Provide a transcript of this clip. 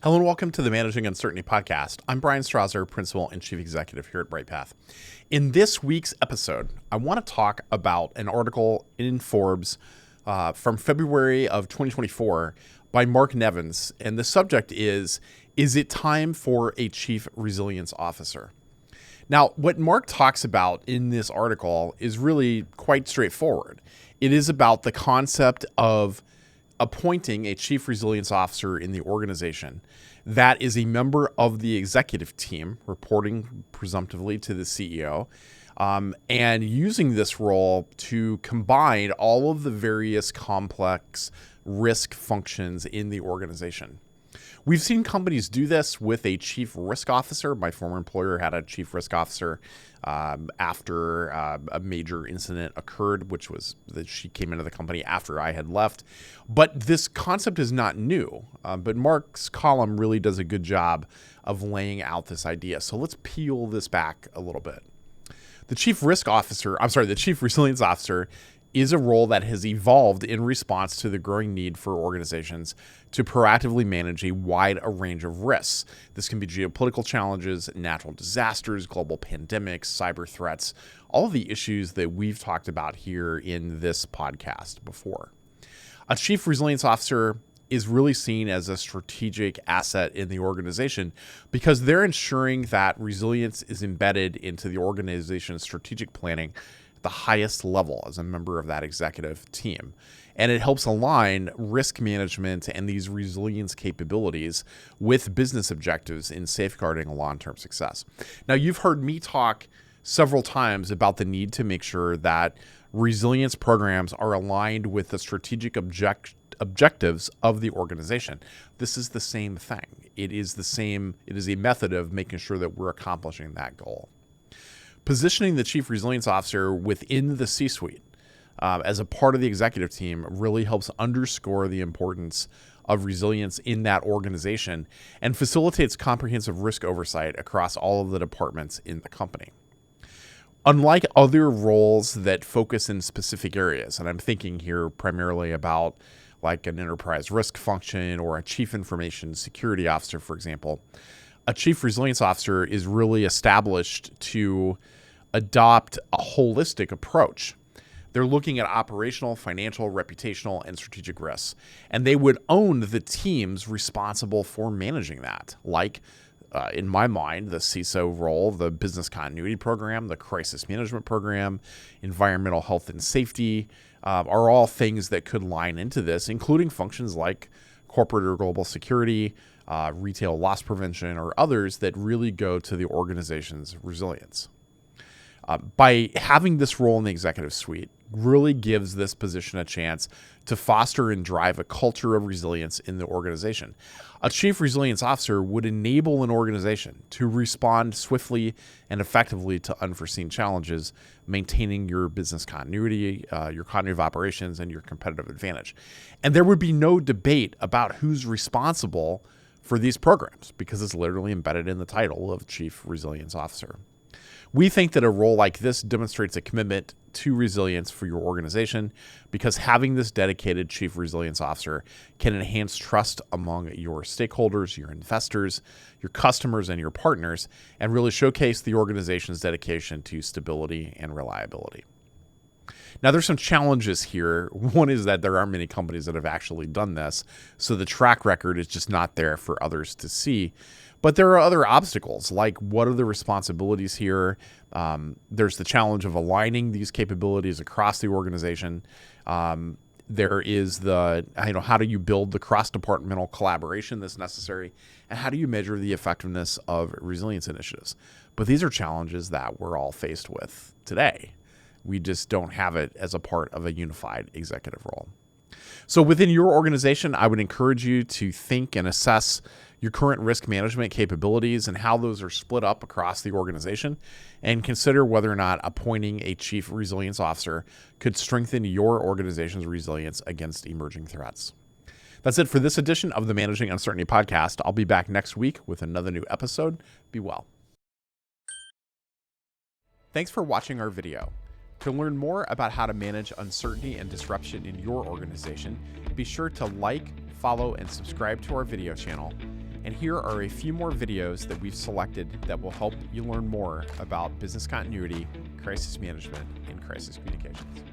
Hello and welcome to the Managing Uncertainty podcast. I'm Bryan Strawser, Principal and Chief Executive here at Bryghtpath. In this week's episode, I want to talk about an article in Forbes from February of 2024 by Mark Nevins. And the subject is it time for a Chief Resilience Officer? Now, what Mark talks about in this article is really quite straightforward. It is about the concept of appointing a Chief Resilience Officer in the organization that is a member of the executive team, reporting presumptively to the CEO, and using this role to combine all of the various complex risk functions in the organization. We've seen companies do this with a chief risk officer. My former employer had a chief risk officer after a major incident occurred, which was that she came into the company after I had left. But this concept is not new. But Mark's column really does a good job of laying out this idea. So let's peel this back a little bit. The chief resilience officer is a role that has evolved in response to the growing need for organizations to proactively manage a wide range of risks. This can be geopolitical challenges, natural disasters, global pandemics, cyber threats, all of the issues that we've talked about here in this podcast before. A chief resilience officer is really seen as a strategic asset in the organization because they're ensuring that resilience is embedded into the organization's strategic planning the highest level as a member of that executive team. And it helps align risk management and these resilience capabilities with business objectives in safeguarding long-term success. Now, you've heard me talk several times about the need to make sure that resilience programs are aligned with the strategic objectives of the organization. This is the same thing. It is a method of making sure that we're accomplishing that goal. Positioning the Chief Resilience Officer within the C-suite as a part of the executive team really helps underscore the importance of resilience in that organization and facilitates comprehensive risk oversight across all of the departments in the company. Unlike other roles that focus in specific areas, and I'm thinking here primarily about like an enterprise risk function or a Chief Information Security Officer, for example, a Chief Resilience Officer is really established to adopt a holistic approach. They're looking at operational, financial, reputational, and strategic risks, and they would own the teams responsible for managing that. Like, in my mind, the CISO role, the business continuity program, the crisis management program, environmental health and safety are all things that could line into this, including functions like corporate or global security, retail loss prevention, or others that really go to the organization's resilience. By having this role in the executive suite really gives this position a chance to foster and drive a culture of resilience in the organization. A chief resilience officer would enable an organization to respond swiftly and effectively to unforeseen challenges, maintaining your business continuity, your continuity of operations, and your competitive advantage. And there would be no debate about who's responsible for these programs because it's literally embedded in the title of Chief Resilience Officer. We think that a role like this demonstrates a commitment to resilience for your organization because having this dedicated Chief Resilience Officer can enhance trust among your stakeholders, your investors, your customers, and your partners, and really showcase the organization's dedication to stability and reliability. Now, there's some challenges here. One is that there aren't many companies that have actually done this, so the track record is just not there for others to see. But there are other obstacles, like what are the responsibilities here? There's the challenge of aligning these capabilities across the organization. There is how do you build the cross-departmental collaboration that's necessary? And how do you measure the effectiveness of resilience initiatives? But these are challenges that we're all faced with today. We just don't have it as a part of a unified executive role. So within your organization, I would encourage you to think and assess your current risk management capabilities and how those are split up across the organization, and consider whether or not appointing a Chief Resilience Officer could strengthen your organization's resilience against emerging threats. That's it for this edition of the Managing Uncertainty podcast. I'll be back next week with another new episode. Be well. Thanks for watching our video. To learn more about how to manage uncertainty and disruption in your organization, be sure to like, follow, and subscribe to our video channel. And here are a few more videos that we've selected that will help you learn more about business continuity, crisis management, and crisis communications.